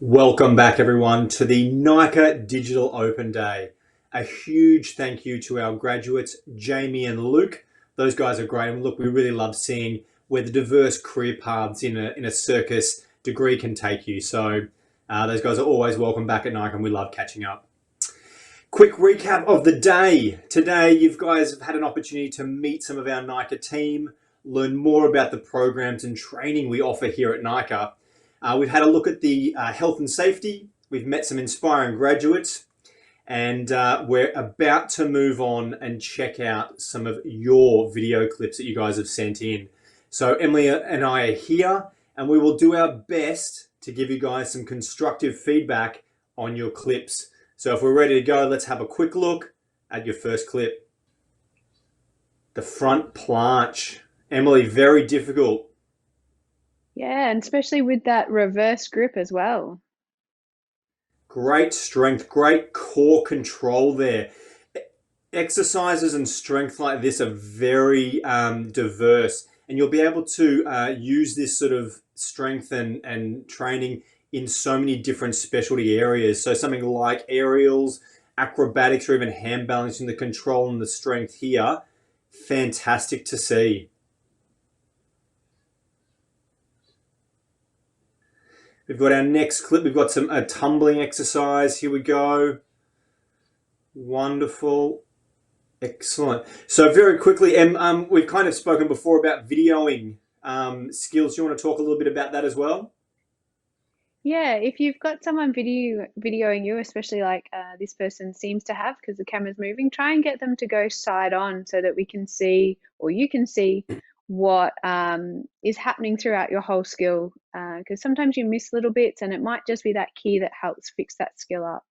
Welcome back, everyone, to the NICA Digital Open Day. A huge thank you to our graduates, Jamie and Luke. Those guys are great. And look, we really love seeing where the diverse career paths in a circus degree can take you. So those guys are always welcome back at NICA, and we love catching up. Quick recap of the day. Today, you guys have had an opportunity to meet some of our NICA team, learn more about the programs and training we offer here at NICA. We've had a look at the health and safety. We've met some inspiring graduates, and we're about to move on and check out some of your video clips that you guys have sent in. So Emily and I are here, and we will do our best to give you guys some constructive feedback on your clips. So if we're ready to go, let's have a quick look at your first clip. The front planche. Emily, very difficult. Yeah, and especially with that reverse grip as well. Great strength, great core control there. Exercises and strength like this are very diverse, and you'll be able to use this sort of strength and training in so many different specialty areas. So something like aerials, acrobatics, or even hand balancing, the control and the strength here, fantastic to see. We've got our next clip. We've got a tumbling exercise. Here we go. Wonderful. Excellent. So very quickly, we've kind of spoken before about videoing skills. Do you want to talk a little bit about that as well? Yeah, if you've got someone videoing you, especially like this person seems to have because the camera's moving, try and get them to go side on so that we can see, or you can see, what is happening throughout your whole skill. Because sometimes you miss little bits, and it might just be that key that helps fix that skill up.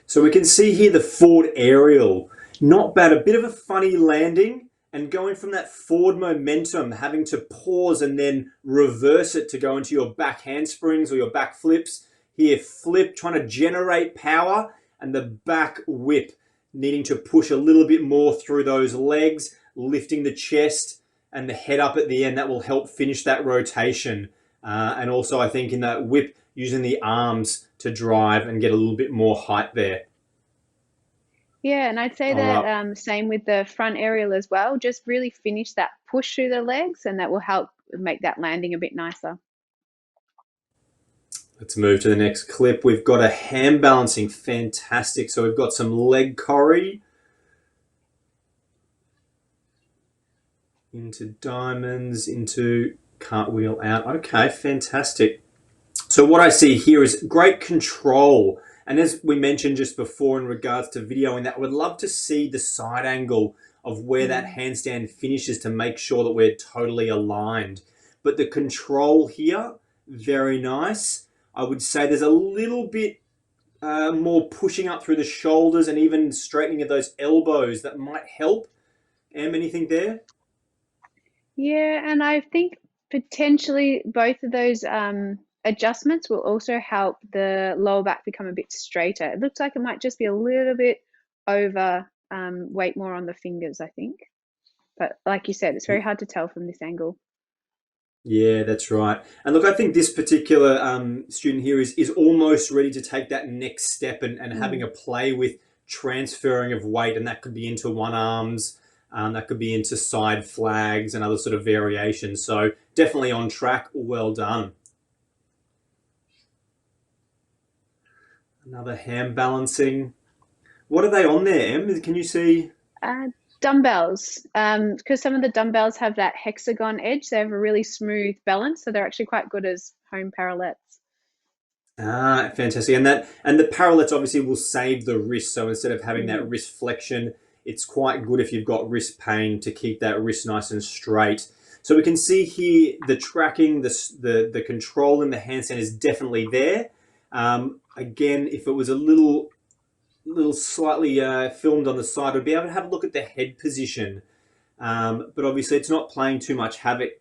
So we can see here the forward aerial. Not bad. A bit of a funny landing, and going from that forward momentum, having to pause and then reverse it to go into your back handsprings or your back flips. Here, flip, trying to generate power, and the back whip, needing to push a little bit more through those legs, lifting the chest and the head up at the end. That will help finish that rotation. And also, I think in that whip, using the arms to drive and get a little bit more height there. Yeah, and I'd say All that right. same with the front aerial as well. Just really finish that push through the legs, and that will help make that landing a bit nicer. Let's move to the next clip. We've got a hand balancing. Fantastic. So we've got some leg corrie into diamonds, into cartwheel out. Okay, fantastic. So what I see here is great control. And as we mentioned just before in regards to videoing that, I would love to see the side angle of where that Mm. handstand finishes to make sure that we're totally aligned. But the control here, very nice. I would say there's a little bit more pushing up through the shoulders and even straightening of those elbows that might help. Anything there? Yeah, and I think potentially both of those adjustments will also help the lower back become a bit straighter. It looks like it might just be a little bit over weight more on the fingers, I think. But like you said, it's very hard to tell from this angle. Yeah, that's right. And look, I think this particular student here is almost ready to take that next step and having Mm. a play with transferring of weight, and that could be into one arms, that could be into side flags and other sort of variations. So definitely on track. Well done. Another hand balancing. What are they on there, Em? Can you see? Uh, Dumbbells, because some of the dumbbells have that hexagon edge, they have a really smooth balance, so they're actually quite good as home parallettes. Ah, fantastic. And the parallettes obviously will save the wrist. So instead of having that Mm. wrist flexion, it's quite good if you've got wrist pain to keep that wrist nice and straight. So we can see here the tracking, the control in the handstand is definitely there. Again, if it was a little slightly filmed on the side, we'd be able to have a look at the head position. But obviously, it's not playing too much havoc.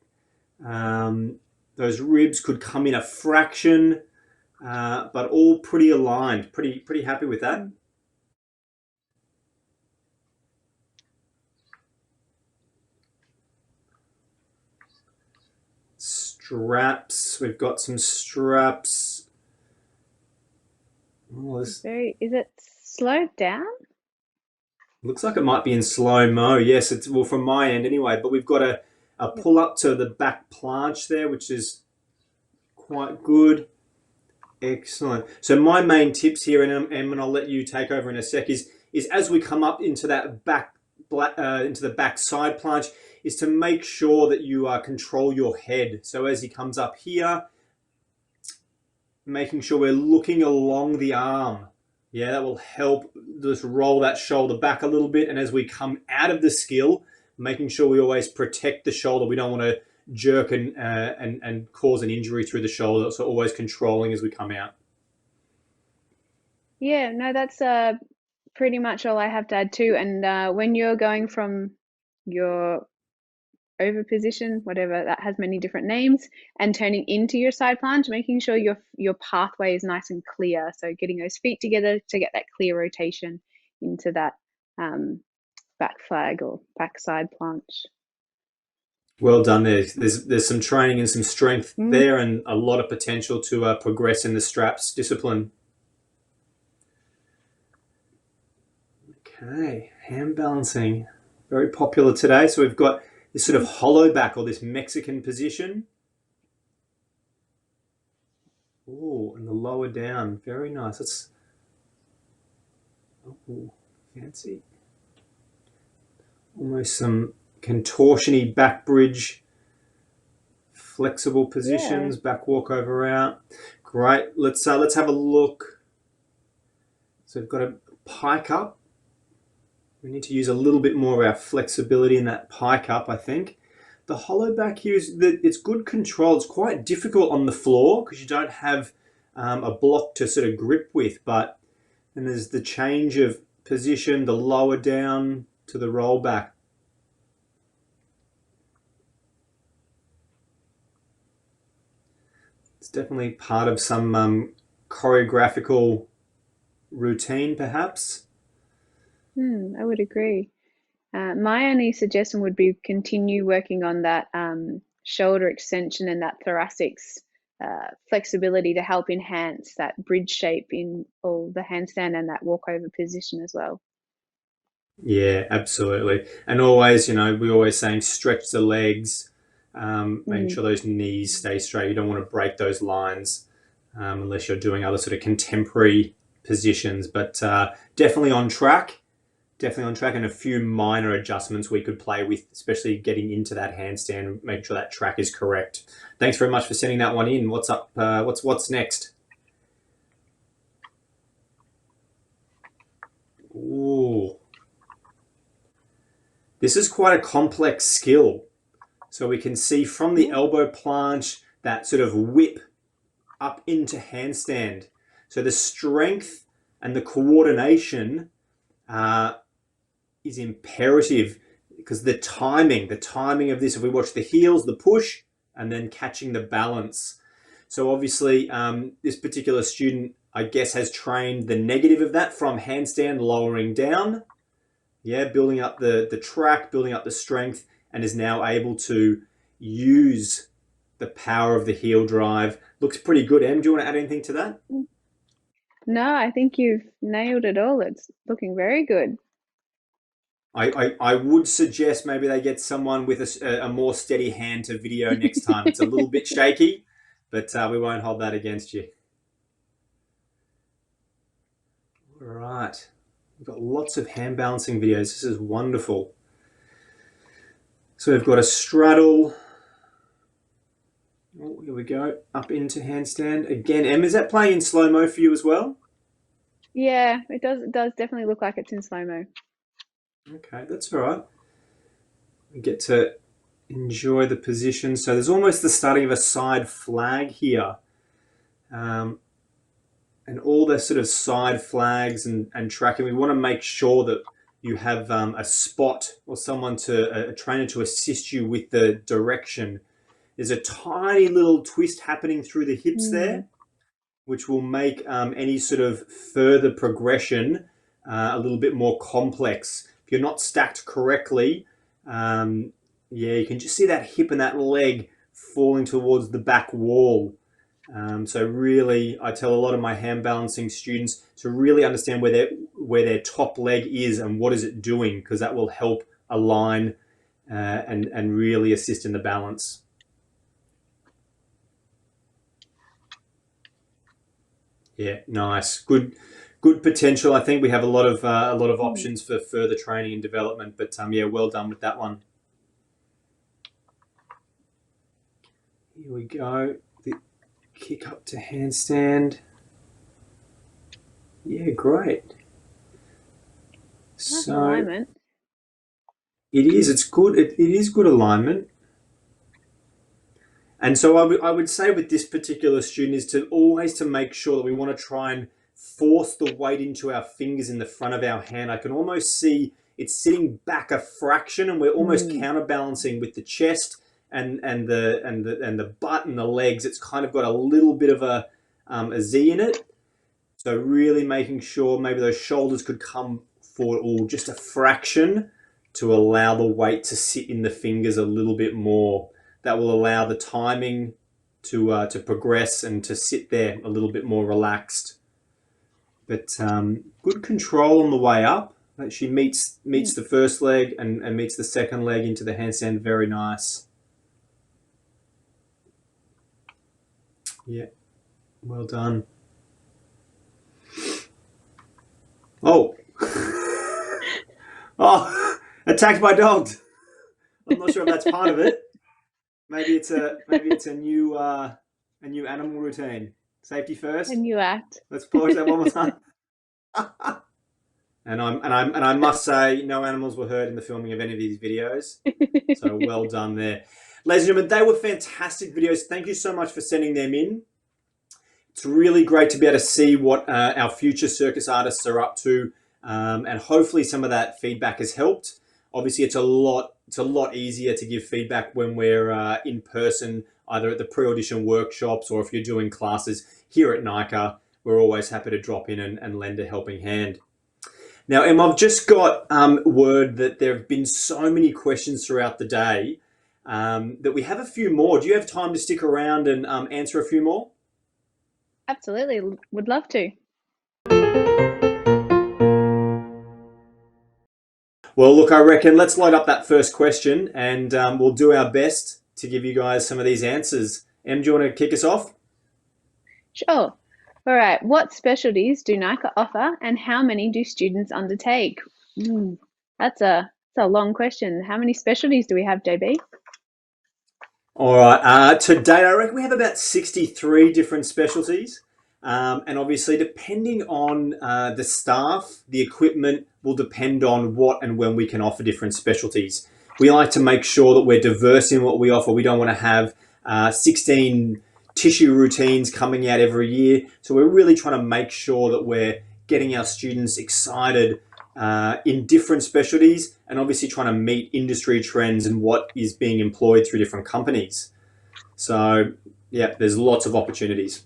Um, those ribs could come in a fraction. But all pretty aligned. Pretty happy with that. Mm. Straps. We've got some straps. Oh, this Is it slowed down? looks like it might be in slow-mo. Yes, it's well from my end anyway, but we've got a Yep. pull up to the back planche there, which is quite good. Excellent. So my main tips here, and I'll let you take over in a sec, is as we come up into that into the back side planche, is to make sure that you control your head. So as he comes up here, making sure we're looking along the arm. Yeah, that will help just roll that shoulder back a little bit. And as we come out of the skill, making sure we always protect the shoulder. We don't want to jerk and cause an injury through the shoulder. So always controlling as we come out. Yeah, no, that's pretty much all I have to add too. And when you're going from your over position, whatever that has many different names, and turning into your side planche, making sure your pathway is nice and clear. So getting those feet together to get that clear rotation into that back flag or backside planche. Well done there. There's some training and some strength Mm. there, and a lot of potential to progress in the straps discipline. Okay, hand balancing, very popular today. So we've got this sort of hollow back, or this Mexican position. Oh, and the lower down, very nice. That's fancy. Almost some contortion-y back bridge, flexible positions, back walk over out. Great. Let's have a look. So we've got a pike up. We need to use a little bit more of our flexibility in that pike up, I think. The hollow back here is that it's good control. It's quite difficult on the floor because you don't have a block to sort of grip with, but then there's the change of position, the lower down to the roll back. It's definitely part of some choreographical routine, perhaps. I would agree. My only suggestion would be continue working on that shoulder extension and that thoracic's flexibility to help enhance that bridge shape in all the handstand and that walkover position as well. Yeah, absolutely. And always, we're always saying stretch the legs, making sure those knees stay straight. You don't want to break those lines unless you're doing other sort of contemporary positions. But definitely on track. Definitely on track, and a few minor adjustments we could play with, especially getting into that handstand, make sure that track is correct. Thanks very much for sending that one in. What's up? What's next? Ooh. This is quite a complex skill. So we can see from the elbow planche that sort of whip up into handstand. So the strength and the coordination is imperative, because the timing of this, if we watch the heels, the push, and then catching the balance. So obviously this particular student, I guess, has trained the negative of that from handstand, lowering down, building up the track, building up the strength, and is now able to use the power of the heel drive. Looks pretty good. Em, do you want to add anything to that? No, I think you've nailed it all. It's looking very good. I would suggest maybe they get someone with a more steady hand to video next time. It's a little bit shaky, but we won't hold that against you. All right. We've got lots of hand balancing videos. This is wonderful. So we've got a straddle. Oh, here we go. Up into handstand. Again, Em, is that playing in slow-mo for you as well? Yeah, it does definitely look like it's in slow-mo. Okay, that's all right. We get to enjoy the position. So there's almost the starting of a side flag here. And all the sort of side flags and tracking, we want to make sure that you have a spot or someone a trainer to assist you with the direction. There's a tiny little twist happening through the hips there, which will make any sort of further progression a little bit more complex. If you're not stacked correctly, you can just see that hip and that leg falling towards the back wall. So really, I tell a lot of my hand balancing students to really understand where their top leg is and what is it doing, because that will help align and really assist in the balance. Yeah, nice, good potential. I think we have a lot of options for further training and development. But yeah, well done with that one. Here we go. The kick up to handstand. Yeah, great. Nice So alignment. it is. It's good. It is good alignment. And so I would say with this particular student is to always to make sure that we want to try and force the weight into our fingers in the front of our hand. I can almost see it's sitting back a fraction, and we're almost counterbalancing with the chest and the butt and the legs. It's kind of got a little bit of a Z in it. So really making sure maybe those shoulders could come forward, or just a fraction, to allow the weight to sit in the fingers a little bit more. That will allow the timing to progress and to sit there a little bit more relaxed. But good control on the way up. She meets the first leg and meets the second leg into the handstand. Very nice. Yeah, well done. Oh, oh, attacked by dogs. I'm not sure if that's part of it. Maybe it's a new animal routine. Safety first. A new act. Let's polish that one more time. And I must say, no animals were hurt in the filming of any of these videos. So well done there. Ladies and gentlemen, they were fantastic videos. Thank you so much for sending them in. It's really great to be able to see what our future circus artists are up to, and hopefully some of that feedback has helped. Obviously, it's a lot easier to give feedback when we're in person, either at the pre-audition workshops or if you're doing classes here at NICA. We're always happy to drop in and lend a helping hand. Now, Em, I've just got word that there have been so many questions throughout the day that we have a few more. Do you have time to stick around and answer a few more? Absolutely, would love to. Well, look, I reckon let's load up that first question, and we'll do our best to give you guys some of these answers. Em, do you want to kick us off? Sure. All right. What specialties do NICA offer, and how many do students undertake? That's a long question. How many specialties do we have, JB? All right. Today, I reckon we have about 63 different specialties. And obviously, depending on the staff, the equipment will depend on what and when we can offer different specialties. We like to make sure that we're diverse in what we offer. We don't want to have 16 tissue routines coming out every year. So we're really trying to make sure that we're getting our students excited in different specialties, and obviously trying to meet industry trends and what is being employed through different companies. So yeah, there's lots of opportunities.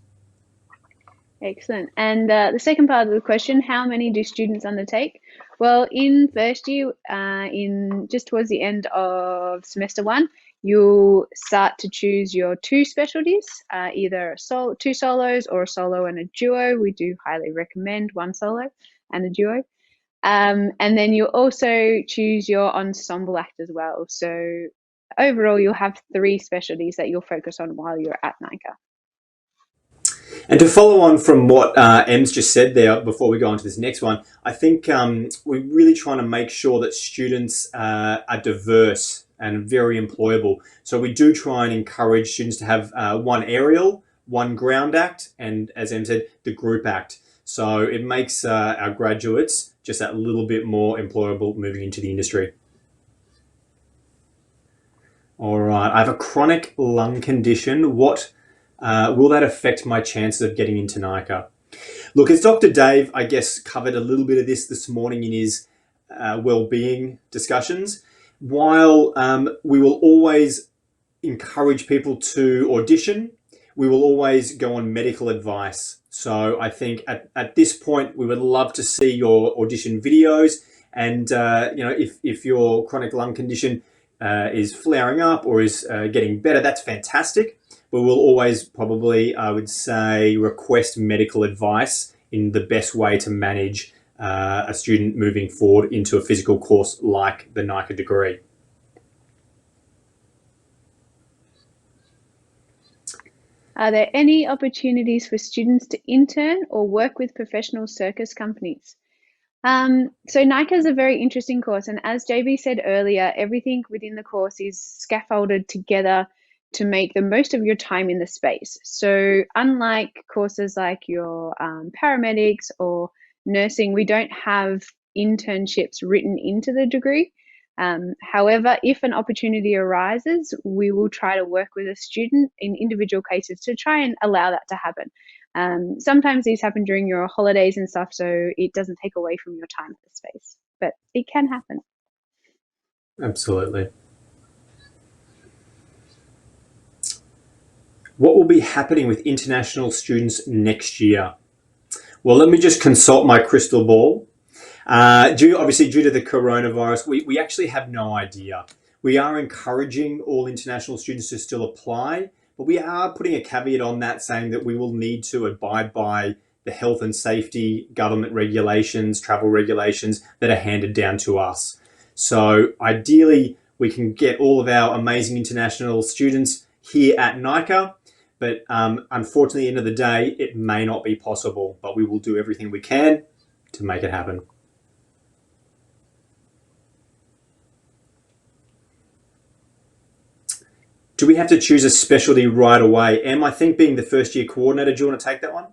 Excellent. And the second part of the question, how many do students undertake? Well, in first year, in just towards the end of semester one, you'll start to choose your two specialties, either two solos or a solo and a duo. We do highly recommend one solo and a duo. And then you'll also choose your ensemble act as well. So overall, you'll have 3 specialties that you'll focus on while you're at NICA. And to follow on from what Em's just said there, before we go on to this next one, I think we're really trying to make sure that students are diverse and very employable. So we do try and encourage students to have one aerial, one ground act, and as Em said, the group act. So it makes our graduates just that little bit more employable moving into the industry. All right, I have a chronic lung condition. What will that affect my chances of getting into NICA? Look, as Dr. Dave, I guess, covered a little bit of this morning in his well-being discussions, while we will always encourage people to audition, we will always go on medical advice. So I think at this point, we would love to see your audition videos. And, if your chronic lung condition is flaring up or is getting better, that's fantastic. But we'll always probably, I would say, request medical advice in the best way to manage a student moving forward into a physical course like the NICA degree. Are there any opportunities for students to intern or work with professional circus companies? So NICA is a very interesting course, and as JB said earlier, everything within the course is scaffolded together to make the most of your time in the space. So unlike courses like your paramedics or nursing, we don't have internships written into the degree. However, if an opportunity arises, we will try to work with a student in individual cases to try and allow that to happen. Sometimes these happen during your holidays and stuff, so it doesn't take away from your time at the space, but it can happen. Absolutely. What will be happening with international students next year? Well, let me just consult my crystal ball. Obviously, due to the coronavirus, we actually have no idea. We are encouraging all international students to still apply, but we are putting a caveat on that, saying that we will need to abide by the health and safety government regulations, travel regulations that are handed down to us. So ideally, we can get all of our amazing international students here at NICA, but unfortunately, at the end of the day, it may not be possible, but we will do everything we can to make it happen. Do we have to choose a specialty right away? Em, I think being the first year coordinator, do you want to take that one?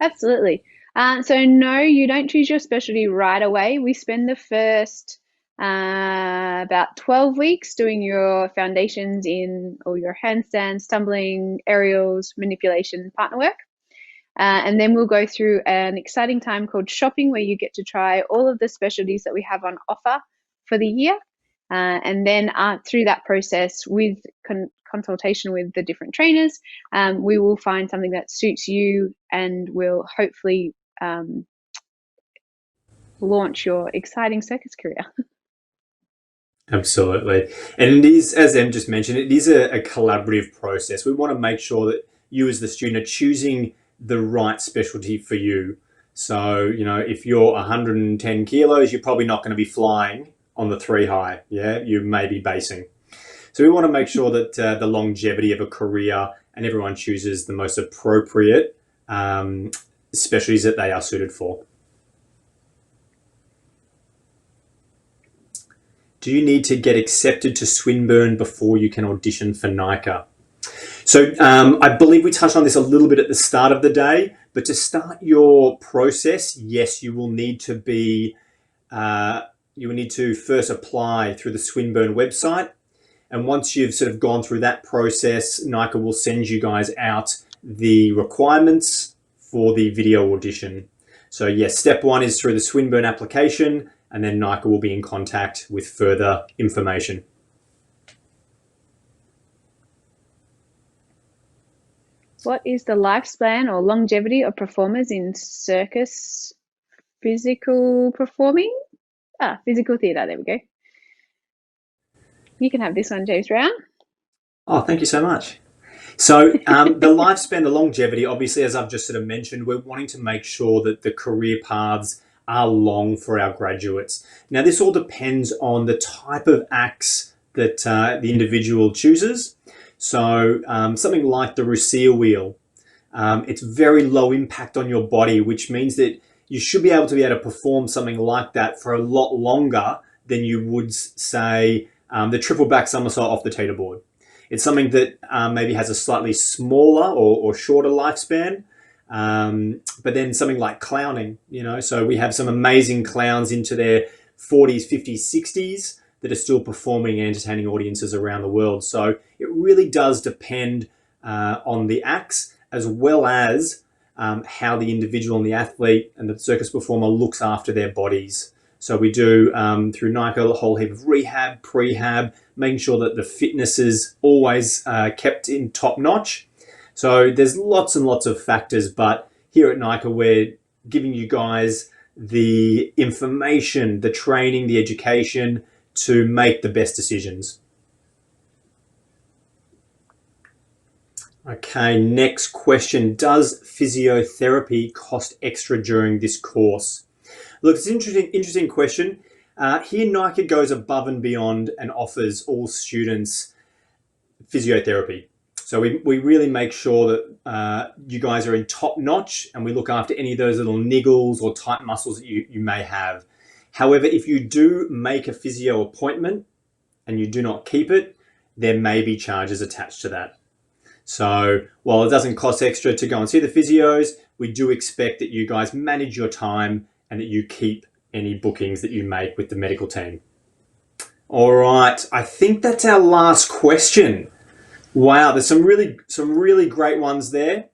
Absolutely. So no, you don't choose your specialty right away. We spend the first about 12 weeks doing your foundations in or your handstands, tumbling, aerials, manipulation, partner work. And then we'll go through an exciting time called shopping, where you get to try all of the specialties that we have on offer for the year. And then through that process, with consultation with the different trainers, we will find something that suits you and will hopefully launch your exciting circus career. Absolutely. And it is, as Em just mentioned, it is a collaborative process. We want to make sure that you as the student are choosing the right specialty for you. So, if you're 110 kilos, you're probably not going to be flying on the 3 high. Yeah, you may be basing. So we want to make sure that the longevity of a career and everyone chooses the most appropriate specialties that they are suited for. Do you need to get accepted to Swinburne before you can audition for NICA? So I believe we touched on this a little bit at the start of the day, but to start your process, yes, you will need to be, you will need to first apply through the Swinburne website. And once you've sort of gone through that process, NICA will send you guys out the requirements for the video audition. So yes, step 1 is through the Swinburne application, and then NICA will be in contact with further information. What is the lifespan or longevity of performers in circus physical performing? Physical theatre, there we go. You can have this one, James Brown. Oh, thank you so much. So the lifespan, the longevity, obviously, as I've just sort of mentioned, we're wanting to make sure that the career paths are long for our graduates. Now, this all depends on the type of acts that the individual chooses. So something like the Russia wheel, it's very low impact on your body, which means that you should be able to perform something like that for a lot longer than you would, say, the triple back somersault off the teeter board. It's something that maybe has a slightly smaller or shorter lifespan. But then something like clowning, so we have some amazing clowns into their 40s, 50s, 60s that are still performing and entertaining audiences around the world. So it really does depend on the acts, as well as how the individual and the athlete and the circus performer looks after their bodies. So we do, through NICA, a whole heap of rehab, prehab, making sure that the fitness is always kept in top notch. So there's lots and lots of factors, but here at NICA, we're giving you guys the information, the training, the education to make the best decisions. Okay, next question. Does physiotherapy cost extra during this course? Look, it's an interesting question. Here, NICA goes above and beyond and offers all students physiotherapy. So we really make sure that you guys are in top notch, and we look after any of those little niggles or tight muscles that you may have. However, if you do make a physio appointment and you do not keep it, there may be charges attached to that. So while it doesn't cost extra to go and see the physios, we do expect that you guys manage your time and that you keep any bookings that you make with the medical team. All right, I think that's our last question. Wow, there's some really great ones there.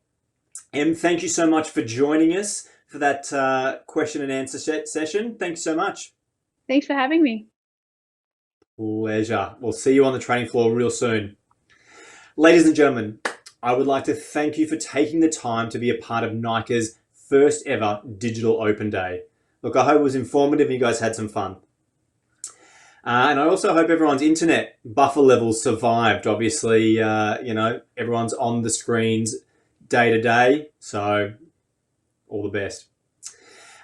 Em, thank you so much for joining us for that question and answer session. Thank you so much. Thanks for having me. Pleasure. We'll see you on the training floor real soon. Ladies and gentlemen, I would like to thank you for taking the time to be a part of NICA's first ever Digital Open Day. Look, I hope it was informative and you guys had some fun. And I also hope everyone's internet buffer levels survived. Obviously, everyone's on the screens day to day, so all the best.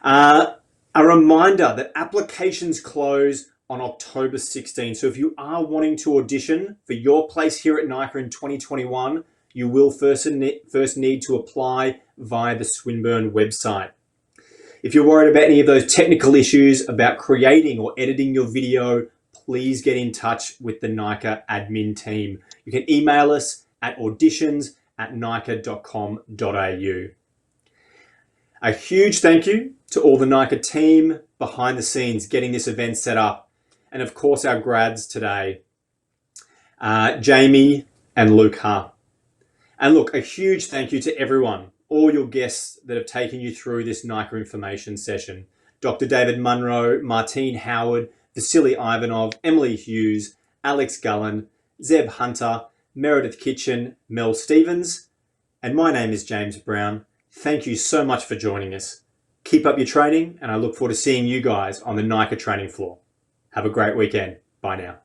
A reminder that applications close on October 16. So if you are wanting to audition for your place here at NICA in 2021, you will first need to apply via the Swinburne website. If you're worried about any of those technical issues about creating or editing your video, please get in touch with the NICA admin team. You can email us at auditions@nica.com.au. A huge thank you to all the NICA team behind the scenes getting this event set up. And of course, our grads today, Jamie and Luke Ha. And look, a huge thank you to everyone, all your guests that have taken you through this NICA information session. Dr. David Munro, Martine Howard, Vasily Ivanov, Emily Hughes, Alex Gullen, Zeb Hunter, Meredith Kitchen, Mel Stevens, and my name is James Brown. Thank you so much for joining us. Keep up your training, and I look forward to seeing you guys on the NICA training floor. Have a great weekend. Bye now.